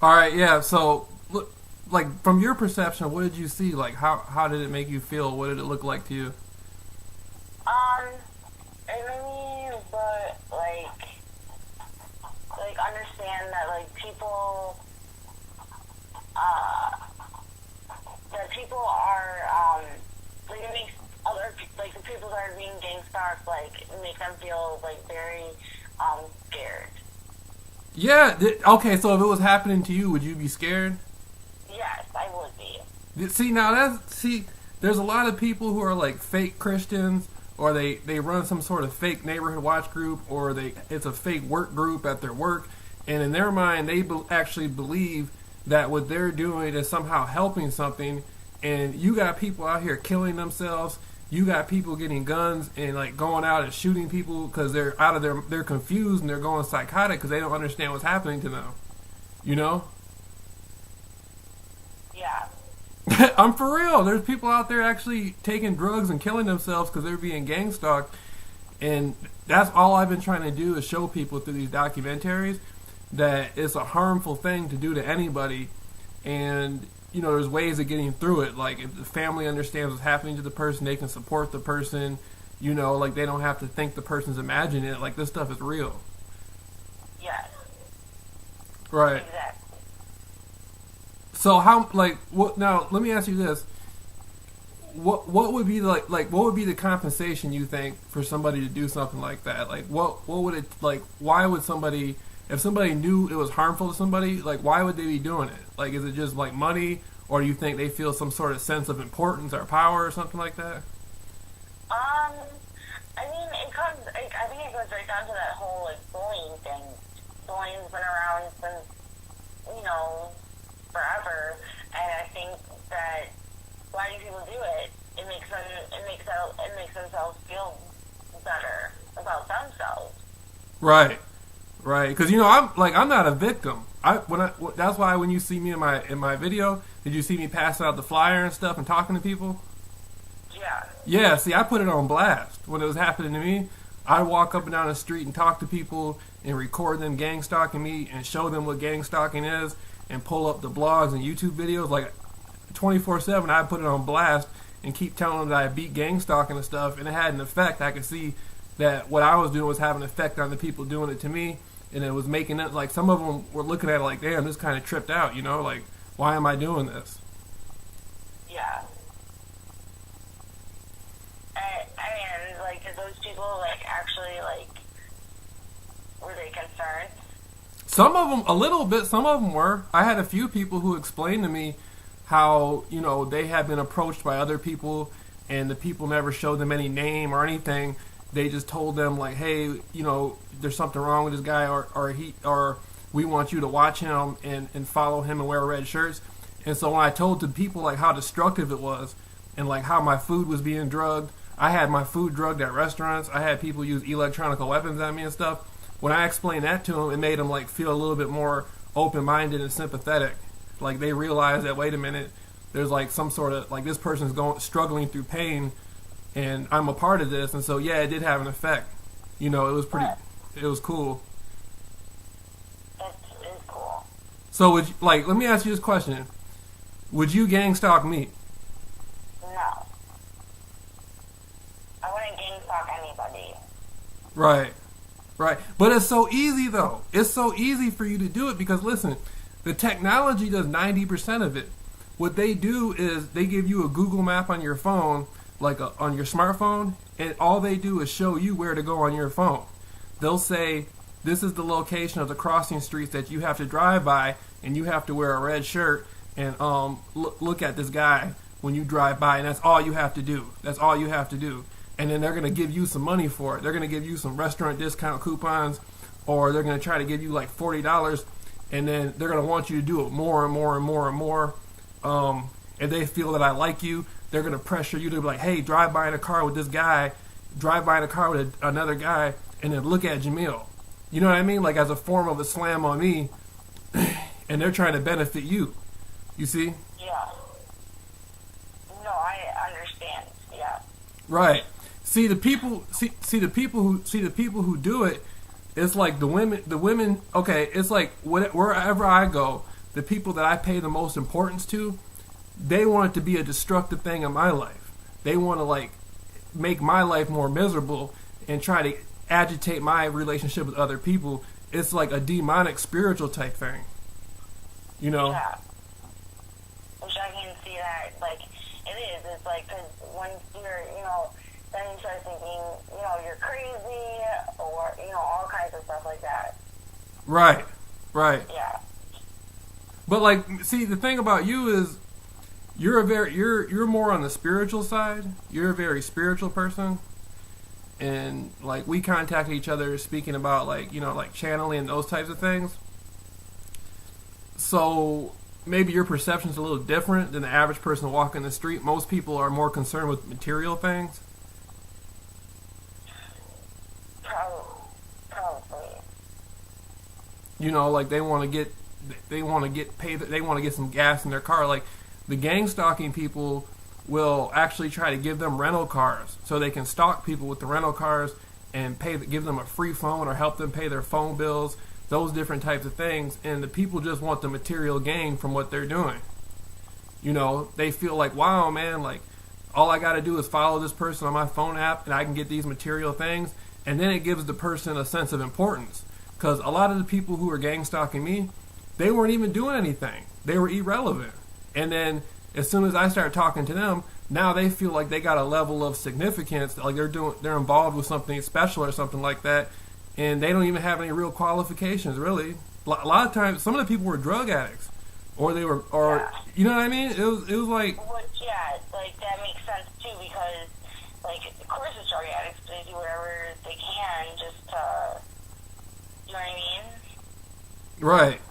All right, yeah. So, look, like from your perception, what did you see? Like, how did it make you feel? What did it look like to you? Um, it made me, but understand that uh, people are, it makes the people that are being gang stalked, make them feel, very, scared. Yeah. Okay. So if it was happening to you, would you be scared? Yes, I would be. See now there's a lot of people who are like fake Christians or they run some sort of fake neighborhood watch group or it's a fake work group at their work, and in their mind they actually believe that what they're doing is somehow helping something, and you got people out here killing themselves. You got people getting guns and like going out and shooting people because they're out of they're confused and they're going psychotic because they don't understand what's happening to them. You know? Yeah. I'm for real. There's people out there actually taking drugs and killing themselves because they're being gang stalked, and that's all I've been trying to do is show people through these documentaries that it's a harmful thing to do to anybody, and there's ways of getting through it. Like if the family understands what's happening to the person, they can support the person. Like they don't have to think the person's imagining it. Like this stuff is real. Yes. Right. Exactly. So how what now? Let me ask you this: what would be what would be the compensation you think for somebody to do something like that? Like what would it like? Why would somebody, if somebody knew it was harmful to somebody, like why would they be doing it? Like is it just like money, or do you think they feel some sort of sense of importance or power or something like that? I mean, I think it goes right down to that whole bullying thing. Bullying's been around since forever, and I think that why do people do it? It makes themselves feel better about themselves. Right, right. Because I'm not a victim. That's why when you see me in my video, did you see me pass out the flyer and stuff and talking to people? Yeah. Yeah. See, I put it on blast when it was happening to me. I'd walk up and down the street and talk to people and record them gang stalking me and show them what gang stalking is and pull up the blogs and YouTube videos like 24/7. I put it on blast and keep telling them that I beat gang stalking and stuff, and it had an effect. I could see that what I was doing was having an effect on the people doing it to me, and it was making it like some of them were looking at it like, damn, this kind of tripped out, like why am I doing this? Yeah. I mean, did those people actually were they concerned? Some of them, a little bit. Some of them were. I had a few people who explained to me how they had been approached by other people, and the people never showed them any name or anything. They just told them like, hey, there's something wrong with this guy, or we want you to watch him and follow him and wear red shirts. And so when I told the people like how destructive it was and like how my food was being drugged, I had my food drugged at restaurants. I had people use electronic weapons at me and stuff. When I explained that to them, it made them like feel a little bit more open-minded and sympathetic. Like they realized that, wait a minute, there's like some sort of like this person's struggling through pain, and I'm a part of this. And so yeah, it did have an effect. It was it was cool. It's cool. So let me ask you this question: would you gang stalk me? No. I wouldn't gang stalk anybody. Right. Right. But it's so easy, though. It's so easy for you to do it because, listen, the technology does 90% of it. What they do is they give you a Google map on your phone, on your smartphone, and all they do is show you where to go on your phone. They'll say, this is the location of the crossing streets that you have to drive by, and you have to wear a red shirt and look at this guy when you drive by, and that's all you have to do. That's all you have to do. And then they're going to give you some money for it. They're going to give you some restaurant discount coupons, or they're going to try to give you like $40, and then they're going to want you to do it more and more and more and more. If they feel that I like you, they're going to pressure you to be like, hey, drive by in a car with this guy, drive by in a car with another guy, and then look at Jamil. You know what I mean? Like as a form of a slam on me, and they're trying to benefit you. You see? Yeah. No, I understand. Yeah. Right. See the people who do it. It's like the women. Okay, it's like wherever I go, the people that I pay the most importance to, they want it to be a destructive thing in my life. They want to like make my life more miserable and try to agitate my relationship with other people. It's like a demonic spiritual type thing, you know? Yeah. Which I can see that, like, it is. It's like, because when you're, then you start thinking, you're crazy, or, all kinds of stuff like that. Right, right. Yeah. But like, see, the thing about you is, you're more on the spiritual side. You're a very spiritual person. And like we contacted each other speaking about like channeling and those types of things. So maybe your perception's a little different than the average person walking the street. Most people are more concerned with material things. Probably. Like they want to get some gas in their car. Like the gang stalking people will actually try to give them rental cars so they can stalk people with the rental cars and give them a free phone or help them pay their phone bills, those different types of things. And the people just want the material gain from what they're doing. They feel like, wow, man, like all I got to do is follow this person on my phone app and I can get these material things. And then it gives the person a sense of importance. Because a lot of the people who were gang stalking me, they weren't even doing anything. They were irrelevant. And then as soon as I start talking to them, now they feel like they got a level of significance, like they're involved with something special or something like that, and they don't even have any real qualifications, really. A lot of times, some of the people were drug addicts, or they were, you know what I mean? It was like, like that makes sense too, because like of course the drug addicts, they do whatever they can just to, you know what I mean? Right.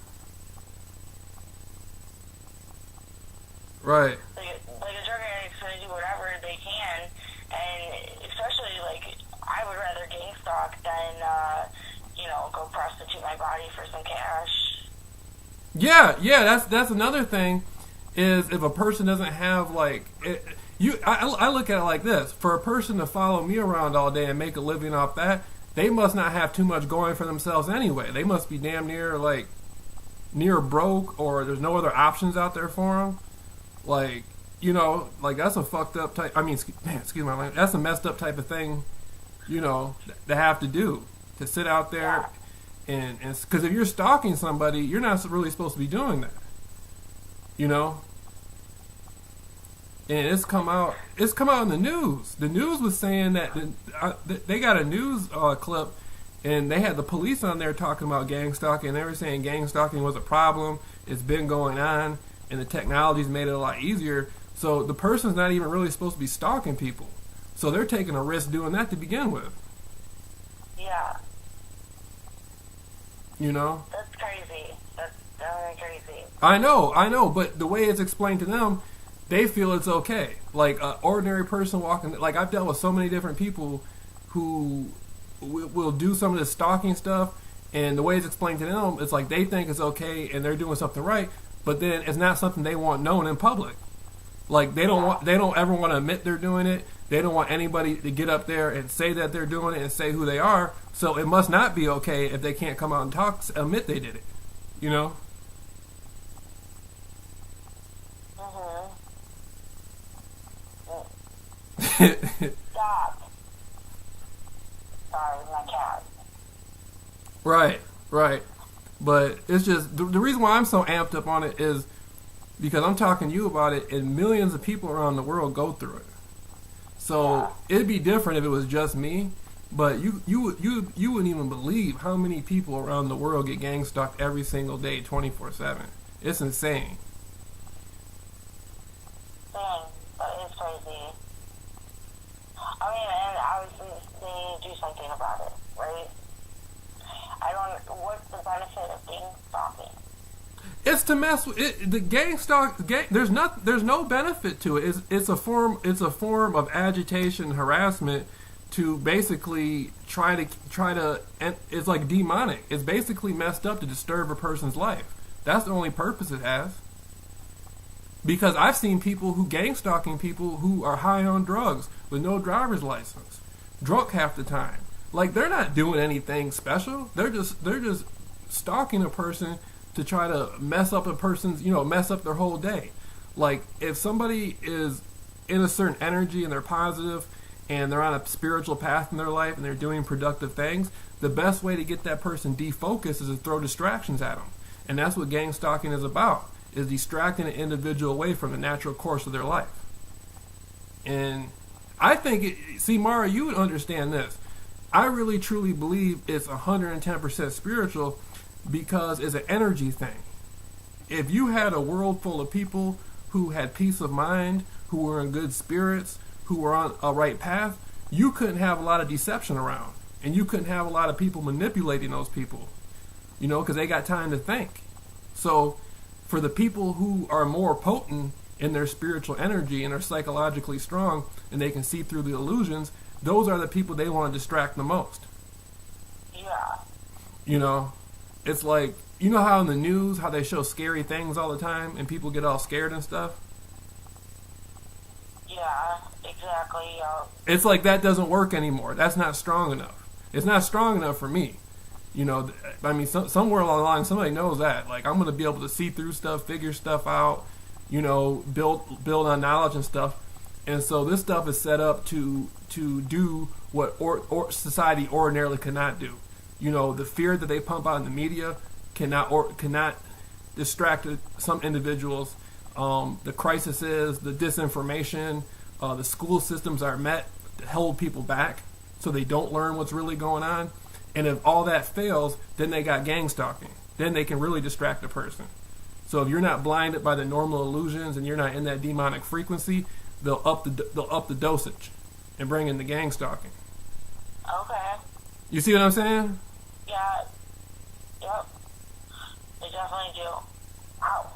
Right. Like a drug addict's gonna do whatever they can, and especially like I would rather gang stalk than go prostitute my body for some cash. Yeah. That's another thing, is if a person doesn't have like I look at it like this: for a person to follow me around all day and make a living off that, they must not have too much going for themselves anyway. They must be damn near broke, or there's no other options out there for them. Like, like that's a fucked up type. I mean, excuse my language. That's a messed up type of thing, to have to do, to sit out there and because if you're stalking somebody, you're not really supposed to be doing that, And it's come out in the news. The news was saying that they got a news clip, and they had the police on there talking about gang stalking. They were saying gang stalking was a problem. It's been going on, and the technology's made it a lot easier. So the person's not even really supposed to be stalking people. So they're taking a risk doing that to begin with. Yeah. That's crazy. That's definitely crazy. I know, but the way it's explained to them, they feel it's okay. Like an ordinary person walking, like I've dealt with so many different people who will do some of this stalking stuff, and the way it's explained to them, it's like they think it's okay and they're doing something right, but then it's not something they want known in public. Like they don't ever want to admit they're doing it. They don't want anybody to get up there and say that they're doing it and say who they are. So it must not be okay if they can't come out and admit they did it. Stop. Sorry, my cat. Right. But it's just the reason why I'm so amped up on it is because I'm talking to you about it, and millions of people around the world go through it. So it'd be different if it was just me, but you wouldn't even believe how many people around the world get gang stalked every single day, 24/7. It's insane. Dang, that is crazy. I mean, and obviously they need to do something about it, right? What's the benefit of gang stalking? It's to mess with it. The gang stalk. There's no benefit to it. It's a form of agitation, harassment, to basically try to. And it's like demonic. It's basically messed up to disturb a person's life. That's the only purpose it has. Because I've seen people who gang stalking people who are high on drugs with no driver's license, drunk half the time. Like they're not doing anything special. They're just stalking a person to try to mess up a person's, mess up their whole day. Like, if somebody is in a certain energy and they're positive and they're on a spiritual path in their life and they're doing productive things, the best way to get that person defocused is to throw distractions at them. And that's what gang stalking is about, is distracting an individual away from the natural course of their life. And I think, Mara, you would understand this. I really truly believe it's 110% spiritual because it's an energy thing. If you had a world full of people who had peace of mind, who were in good spirits, who were on a right path, you couldn't have a lot of deception around. And you couldn't have a lot of people manipulating those people, because they got time to think. So for the people who are more potent in their spiritual energy and are psychologically strong and they can see through the illusions, those are the people they want to distract the most. Yeah. It's like, how in the news, how they show scary things all the time and people get all scared and stuff? Yeah, exactly. It's like that doesn't work anymore. That's not strong enough. It's not strong enough for me. Somewhere along the line, somebody knows that. Like, I'm going to be able to see through stuff, figure stuff out, build on knowledge and stuff. And so this stuff is set up to do what society ordinarily cannot do. The fear that they pump out in the media cannot distract some individuals. The crises, the disinformation, the school systems are met to hold people back so they don't learn what's really going on. And if all that fails, then they got gang stalking. Then they can really distract a person. So if you're not blinded by the normal illusions and you're not in that demonic frequency, they'll up the dosage and bring in the gang stalking. Okay. You see what I'm saying? Yeah. Yep. They definitely do. Ow.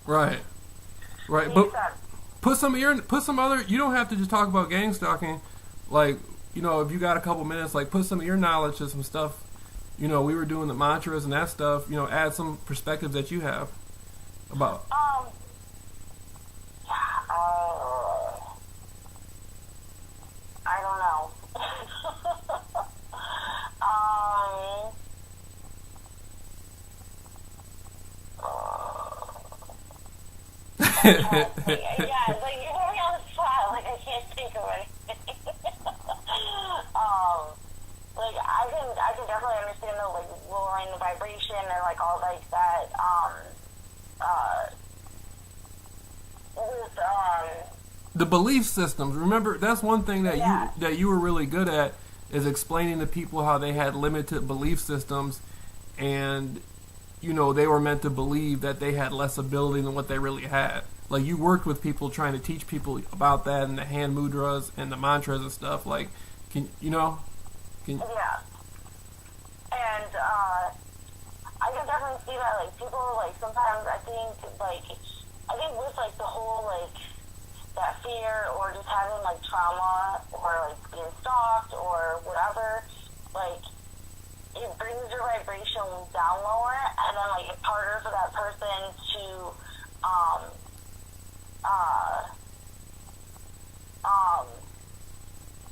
Right. But put some other. You don't have to just talk about gang stalking. Like, if you got a couple minutes, like, put some of your knowledge to some stuff. We were doing the mantras and that stuff. Add some perspectives that you have about. I don't know. Yeah, like, you put me on the spot. Like, I can't think of anything. I can definitely understand the, like, lowering the vibration and, like, all like that. The belief systems. Remember, that's one thing that you were really good at, is explaining to people how they had limited belief systems, and they were meant to believe that they had less ability than what they really had. Like, you worked with people trying to teach people about that, and the hand mudras and the mantras and stuff. Like, yeah. And I can definitely see that, like, people, like, sometimes I think with, like, the whole, like, that fear or just having, like, trauma or, like, being stalked or whatever, like, it brings your vibration down lower, and then, like, it's harder for that person to,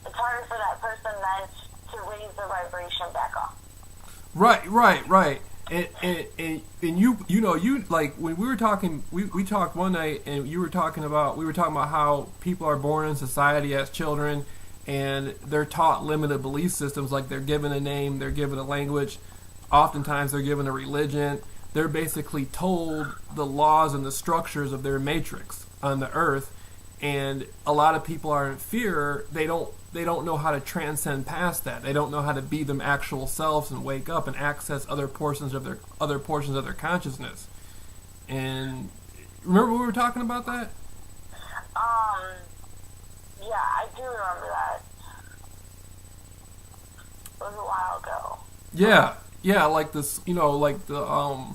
it's harder for that person then to raise the vibration back up. Right. And you like, when we were talking, we talked one night, and we were talking about how people are born in society as children, and they're taught limited belief systems. Like, they're given a name, they're given a language, oftentimes they're given a religion. They're basically told the laws and the structures of their matrix on the earth, and a lot of people are in fear. They don't know how to transcend past that. They don't know how to be them actual selves and wake up and access other portions of their consciousness. And remember we were talking about that? Yeah, I do remember that. It was a while ago. Yeah, like this, like the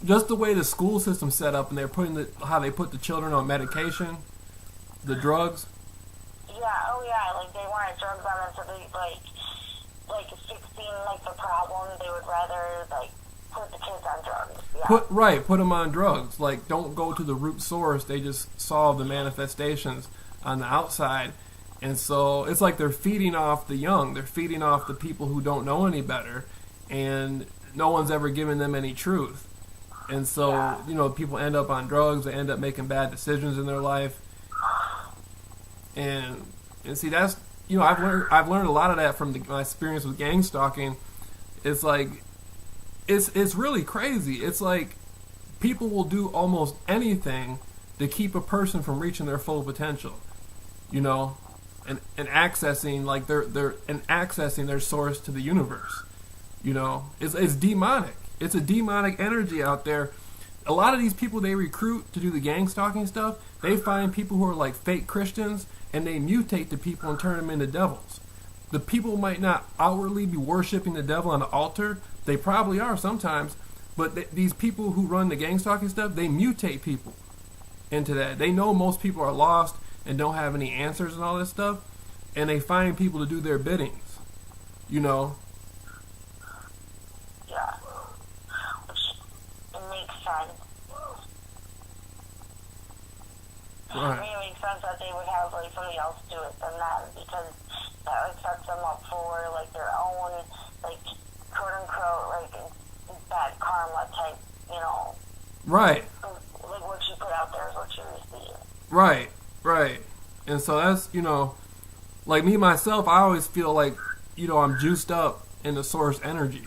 just the way the school system's set up, and they're putting how they put the children on medication, the drugs. Yeah, like, they want to drug them into the, like fixing, like, the problem. They would rather, like, put the kids on drugs. Yeah. Put them on drugs. Like, don't go to the root source. They just solve the manifestations on the outside. And so it's like they're feeding off the young. They're feeding off the people who don't know any better. And no one's ever given them any truth. And so, people end up on drugs, they end up making bad decisions in their life. And see, that's, I've learned a lot of that from my experience with gang stalking. It's like, it's really crazy. It's like people will do almost anything to keep a person from reaching their full potential, and accessing accessing their source to the universe. It's demonic. It's a demonic energy out there. A lot of these people they recruit to do the gang stalking stuff, they find people who are like fake Christians and they mutate the people and turn them into devils. The people might not outwardly be worshiping the devil on the altar. They probably are sometimes. But these people who run the gang stalking stuff, they mutate people into that. They know most people are lost and don't have any answers and all this stuff. And they find people to do their biddings. Yeah. Which, it makes sense. Right. I mean, it makes sense that they would have, like, somebody else do it than them, because that, like, sets them up for, like, their own, like, quote-unquote, like, bad karma type, Right. Like, what you put out there is what you receive. Right. And so that's, like me, myself, I always feel like, I'm juiced up in the source energy.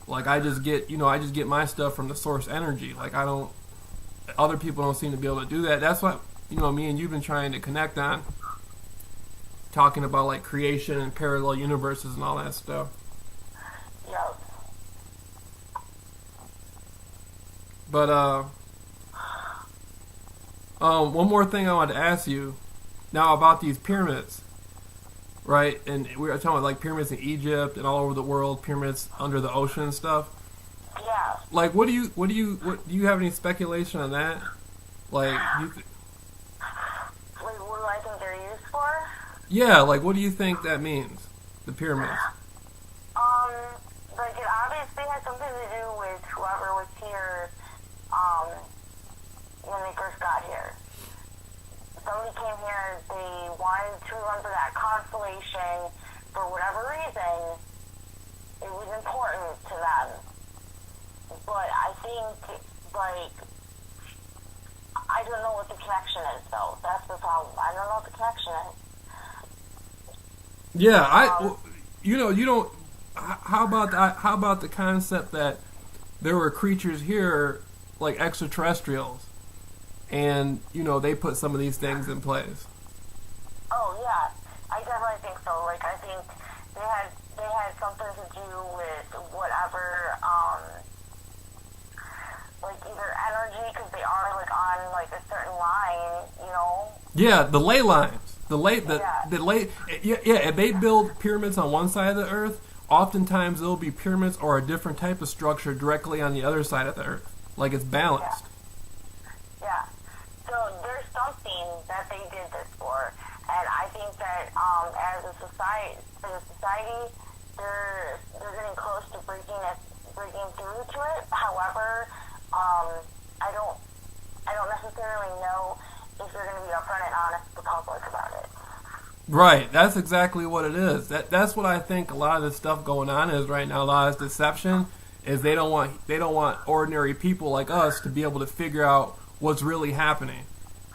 Like, I just get my stuff from the source energy. Like, other people don't seem to be able to do that. That's what, me and you've been trying to connect on. Talking about, like, creation and parallel universes and all that stuff. Yep. But, one more thing I wanted to ask you now about these pyramids, right? And we were talking about, like, pyramids in Egypt and all over the world, pyramids under the ocean and stuff. Yeah. Like, do you have any speculation on that? Like, what do I think they're used for? Yeah, like, what do you think that means? The pyramids. Like, it obviously had something to do with whoever was here, when they first got here. Somebody came here, they wanted to remember that constellation. For whatever reason, it was important to them. But I think, like, I don't know what the connection is, though. That's the problem. I don't know what the connection is. Yeah, you don't. How about the concept that there were creatures here, like extraterrestrials, and they put some of these things in place? Oh yeah, I definitely think so. Like, I think they had something to do with whatever, like, either energy, because they are, like, on, like, a certain line, Yeah, the ley lines. If they build pyramids on one side of the earth, oftentimes there'll be pyramids or a different type of structure directly on the other side of the earth. Like, it's balanced. Yeah. So there's something that they did this for, and I think that as a society, they're getting close to breaking through to it. However, I don't necessarily know if they're going to be upfront and honest with the public about it. Right, that's exactly what it is. That's what I think a lot of this stuff going on is right now. A lot of this deception is they don't want ordinary people like us to be able to figure out what's really happening.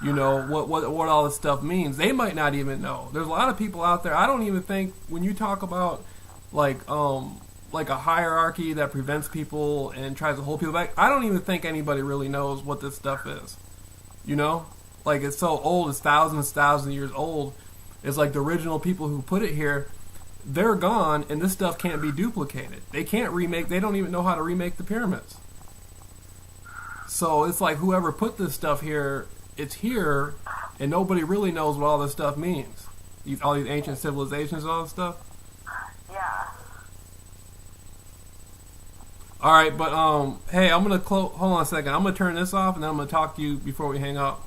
What all this stuff means. They might not even know. There's a lot of people out there. I don't even think when you talk about like a hierarchy that prevents people and tries to hold people back, I don't even think anybody really knows what this stuff is. Like, it's so old, it's thousands of years old. It's like the original people who put it here, they're gone, and this stuff can't be duplicated. They don't even know how to remake the pyramids. So it's like whoever put this stuff here, it's here, and nobody really knows what all this stuff means. All these ancient civilizations and all this stuff. Yeah. All right, but hey, I'm gonna hold on a second. I'm gonna turn this off, and then I'm gonna talk to you before we hang up.